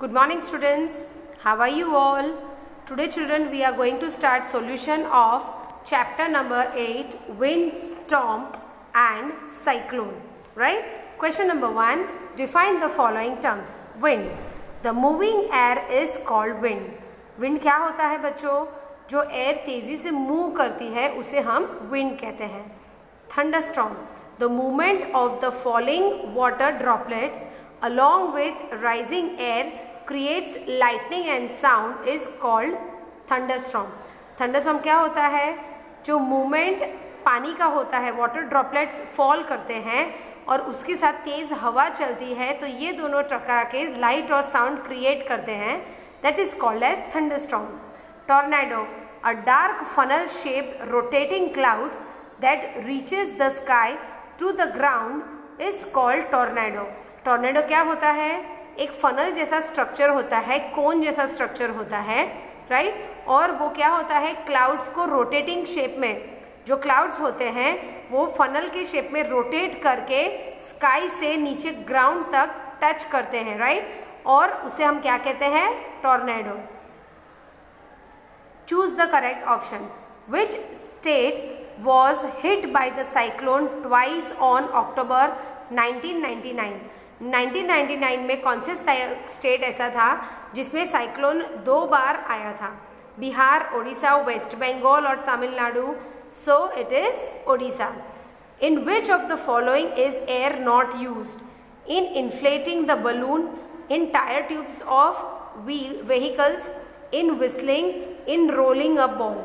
Good morning students, how are you all? Today children we are going to start solution of chapter number 8 wind, storm and cyclone, right? Question number 1, define the following terms. Wind, the moving air is called wind. Wind क्या होता है बच्चों? जो air तेजी से move करती है उसे हम विंड कहते हैं. Thunderstorm, the movement of the falling water droplets along with rising air creates lightning and sound is called thunderstorm. Thunderstorm क्या होता है? जो मूवमेंट पानी का होता है, वाटर ड्रॉपलेट्स फॉल करते हैं और उसके साथ तेज हवा चलती है, तो ये दोनों टकरा के लाइट और साउंड क्रिएट करते हैं. That is called as thunderstorm. Tornado, a dark funnel shaped rotating clouds that reaches the sky to the ground is called tornado. Tornado क्या होता है? एक फनल जैसा स्ट्रक्चर होता है, कोन जैसा स्ट्रक्चर होता है, राइट? और वो क्या होता है? क्लाउड्स को रोटेटिंग शेप में, जो क्लाउड्स होते हैं वो फनल के शेप में रोटेट करके स्काई से नीचे ग्राउंड तक टच करते हैं, राइट? और उसे हम क्या कहते हैं? Tornado. Choose the correct option. Which state was hit by the cyclone twice on October 1999? 1999 में कौन से स्टेट ऐसा था जिसमें साइक्लोन 2 बार आया था? बिहार, ओडिशा, वेस्ट बंगाल और Tamil Nadu. So it is Odisha. In which of the following is air not used? In inflating the balloon, in tire tubes of vehicles, in whistling, in rolling a ball.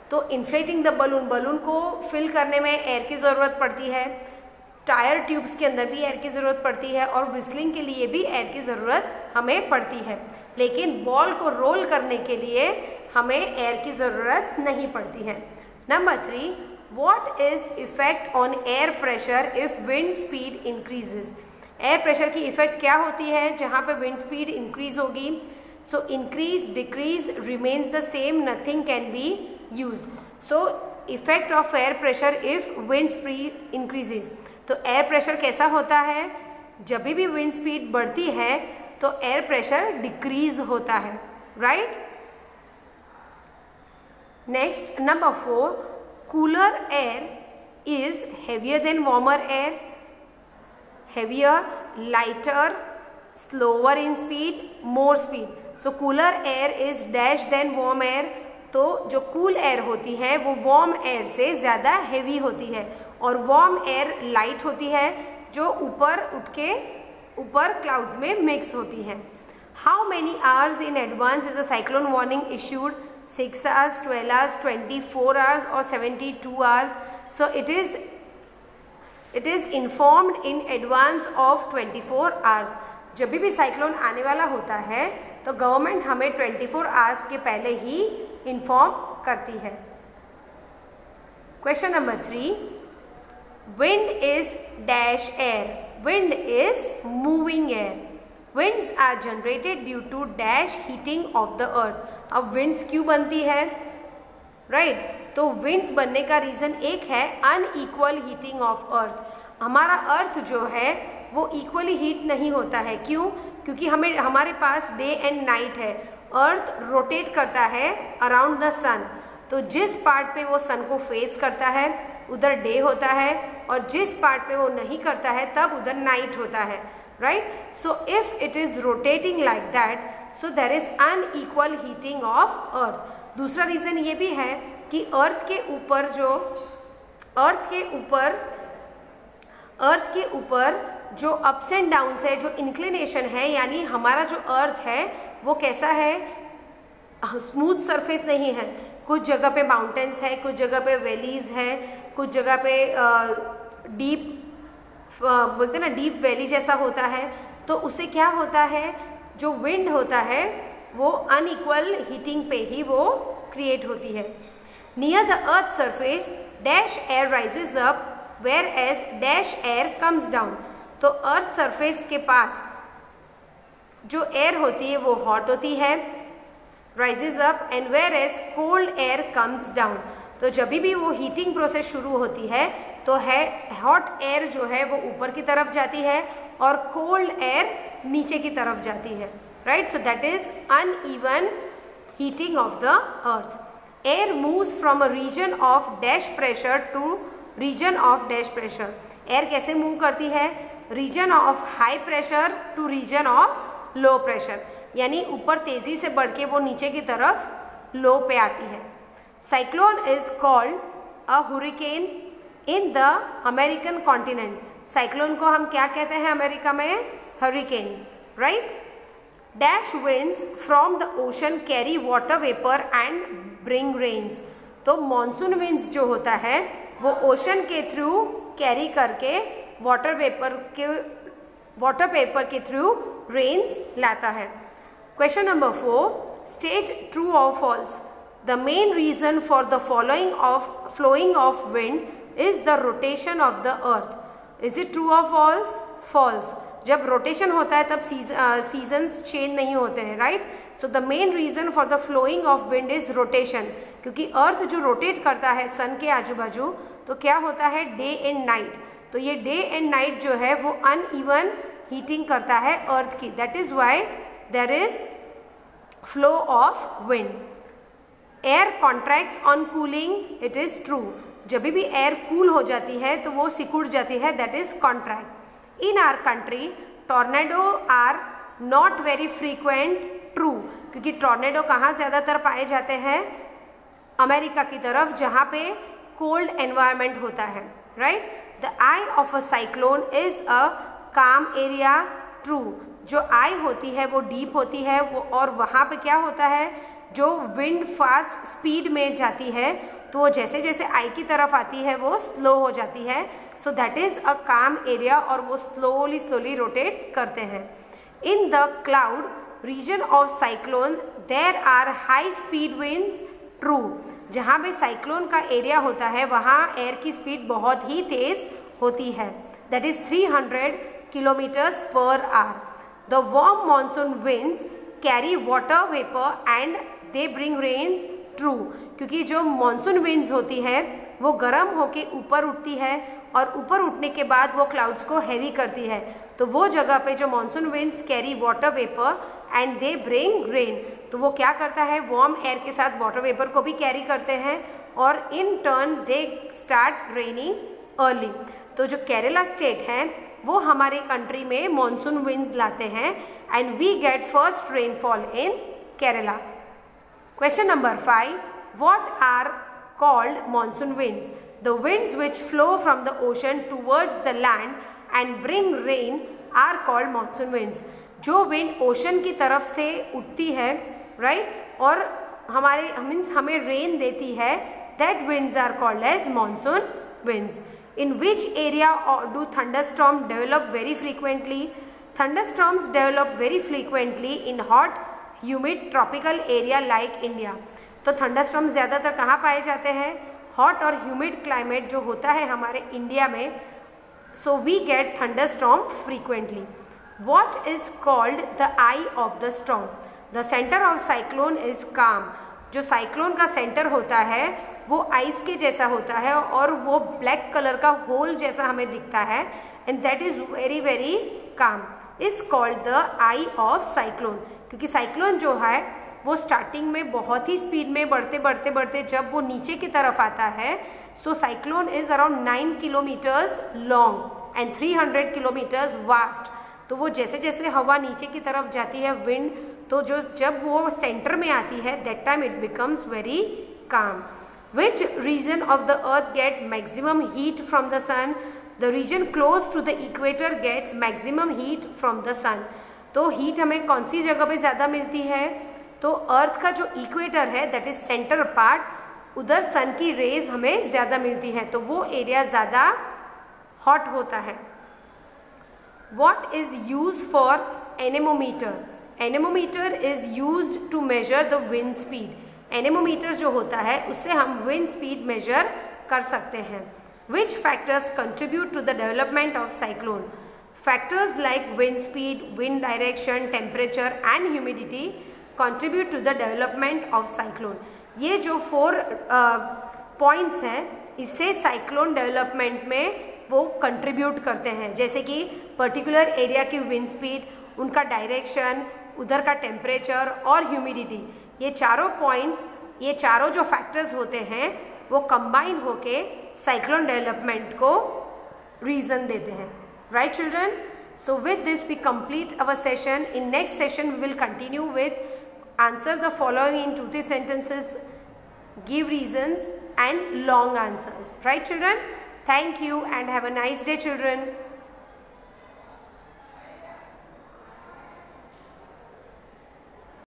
तो inflating the balloon, balloon को fill करने में air की ज़रूरत पड़ती है, tyre tubes के अंदर भी एयर की ज़रूरत पड़ती है और विस्लिंग के लिए भी एयर की ज़रूरत हमें पड़ती है, लेकिन बॉल को रोल करने के लिए हमें एयर की ज़रूरत नहीं पड़ती है. Number 3, what is effect on air pressure if wind speed increases? Air pressure की इफेक्ट क्या होती है जहाँ पे विंड स्पीड इंक्रीज होगी? So increase, decrease, remains the same, nothing can be used. So effect of air pressure if wind speed increases. तो air pressure कैसा होता है? जब भी wind speed बढ़ती है तो air pressure decrease होता है, right? Next, number 4, cooler air is heavier than warmer air, heavier, lighter, slower in speed, more speed. So cooler air is dash than warm air. तो जो कूल एयर होती है वो वार्म एयर से ज़्यादा heavy होती है और वार्म एयर लाइट होती है जो ऊपर उठ के ऊपर क्लाउड्स में मिक्स होती है. How many hours in advance is a cyclone warning issued? 6 hours, 12 hours, 24 hours और 72 hours. So it is informed in advance of 24 hours. जब भी साइक्लोन आने वाला होता है तो गवर्नमेंट हमें 24 आवर्स के पहले ही इन्फॉर्म करती है. Question number 3, wind is dash air. Wind is moving air. Winds are generated due to dash heating of the earth. अब विंड्स क्यों बनती है, राइट? तो विंड्स बनने का रीज़न एक है अनइक्वल हीटिंग ऑफ अर्थ. हमारा अर्थ जो है वो इक्वली हीट नहीं होता है. क्यों? क्योंकि हमारे पास डे एंड नाइट है. अर्थ रोटेट करता है अराउंड द सन. तो जिस पार्ट पे वो सन को फेस करता है उधर डे होता है और जिस पार्ट पे वो नहीं करता है तब उधर नाइट होता है, right? So if it is rotating like that, so there is unequal heating of earth. दूसरा रीज़न ये भी है कि अर्थ के ऊपर जो अप्स एंड डाउन्स है, जो इंक्लिनेशन है, यानी हमारा जो अर्थ है वो कैसा है? स्मूथ सरफेस नहीं है. कुछ जगह पे माउंटेन्स है, कुछ जगह पे वैलीज है, कुछ जगह पे डीप बोलते ना डीप वैली जैसा होता है. तो उससे क्या होता है? जो विंड होता है वो अनइक्वल हीटिंग पे ही वो क्रिएट होती है. Near the earth surface dash air rises up whereas dash air comes down. तो अर्थ सरफेस के पास जो एयर होती है वो हॉट होती है, rises up, and whereas cold air comes down. तो जब भी वो हीटिंग प्रोसेस शुरू होती है तो है हॉट एयर जो है वो ऊपर की तरफ जाती है और कोल्ड एयर नीचे की तरफ जाती है, right? So that is uneven heating of the earth. Air moves from a region of dash pressure to region of dash pressure. Air कैसे मूव करती है? Region of high pressure to region of low pressure, यानी ऊपर तेजी से बढ़ के वो नीचे की तरफ लो पे आती है. Cyclone is called a hurricane in the American continent. Cyclone को हम क्या कहते हैं अमेरिका में? Hurricane, right? Dash winds from the ocean carry water vapour and bring rains. तो मॉनसून विंड्स जो होता है वो ओशन के थ्रू कैरी करके वाटर पेपर के थ्रू रेन्स लाता है. क्वेश्चन नंबर 4, स्टेट ट्रू और false. The main reason for the flowing of wind is the rotation of the earth. Is it true और फॉल्स? फॉल्स. जब rotation होता है तब सीजन्स चेंज नहीं होते हैं, right? So the main reason for the flowing of wind is rotation, क्योंकि earth जो रोटेट करता है सन के आजू बाजू, तो क्या होता है? Day and night. तो ये डे एंड नाइट जो है वो अनइवन हीटिंग करता है अर्थ की. That is why there is flow of wind. Air contracts on cooling. It is true. जब भी एयर कूल हो जाती है तो वो सिकुड़ जाती है. That is contract. In our country tornado are not very frequent. True, क्योंकि टॉर्नेडो कहाँ ज़्यादातर पाए जाते हैं? अमेरिका की तरफ, जहाँ पे कोल्ड एनवायरनमेंट होता है, right? The I of a cyclone is a काम एरिया. ट्रू. जो आई होती है वो डीप होती है वो, और वहाँ पे क्या होता है? जो विंड फास्ट स्पीड में जाती है तो जैसे जैसे आई की तरफ आती है वो स्लो हो जाती है. सो दैट इज अ काम एरिया, और वो स्लोली रोटेट करते हैं. In the cloud region of cyclone there are high speed winds. True. जहाँ पे साइक्लोन का एरिया होता है वहाँ एयर की स्पीड बहुत ही तेज होती है. That is 300 kilometres per hour. The warm monsoon winds carry water vapour and they bring rains. True, क्योंकि जो मानसून विंड्स होती है वो गर्म होके ऊपर उठती है और ऊपर उठने के बाद वो क्लाउड्स को हैवी करती है. तो वो जगह पे जो monsoon winds carry water vapour and they bring rain, तो वो क्या करता है? वार्म एयर के साथ वाटर वेपर को भी कैरी करते हैं और in turn they start raining early. तो जो केरला स्टेट है वो हमारे कंट्री में मानसून विंड्स लाते हैं and we get first rainfall in Kerala. Question number 5, what are called monsoon winds? The winds which flow from the ocean towards the land and bring rain are called monsoon winds. जो wind ocean की तरफ से उठती है, right, और हमें rain देती है, that winds are called as monsoon winds. In which area do thunderstorm develop very frequently? Thunderstorms develop very frequently in hot humid tropical area like India. तो थंडरस्टॉर्म्स ज़्यादातर कहाँ पाए जाते हैं? हॉट और ह्यूमिड क्लाइमेट जो होता है हमारे इंडिया में. So we get thunderstorm frequently. What is called the eye of the storm? The center of cyclone is calm. जो साइक्लोन का सेंटर होता है वो आइस के जैसा होता है और वो ब्लैक कलर का होल जैसा हमें दिखता है, and that is very very calm. Is called the I of cyclone, क्योंकि साइक्लोन जो है वो स्टार्टिंग में बहुत ही स्पीड में बढ़ते जब वो नीचे की तरफ आता है, so cyclone is around 9 kilometres long and 300 kilometres vast. तो वो जैसे जैसे हवा नीचे की तरफ जाती है, विंड, तो जब वो सेंटर में आती है, that time it becomes very calm. Which region of the earth get maximum heat from the sun? The region close to the equator gets maximum heat from the sun. तो heat हमें कौन सी जगह पे ज़्यादा मिलती है? तो अर्थ का जो इक्वेटर है, दैट इज सेंटर पार्ट, उधर सन की रेज हमें ज़्यादा मिलती है, तो वो एरिया ज़्यादा हॉट होता है. What is used for anemometer? Anemometer is used to measure the wind speed. Anemometer जो होता है उससे हम wind speed measure कर सकते हैं. Which factors contribute to the development of cyclone? Factors like wind speed, wind direction, temperature and humidity contribute to the development of cyclone. ये जो 4 points हैं इससे cyclone development में वो कंट्रीब्यूट करते हैं, जैसे कि पर्टिकुलर एरिया की विंड स्पीड, उनका डायरेक्शन, उधर का टेम्परेचर और ह्यूमिडिटी, ये चारों पॉइंट्स, ये चारों जो फैक्टर्स होते हैं वो कंबाइन होके साइक्लोन डेवलपमेंट को रीजन देते हैं. Right children? So with this we complete our session. In next session we will continue with answer the following in 2-3 sentences, give reasons and long answers. Right children? Thank you and have a nice day children.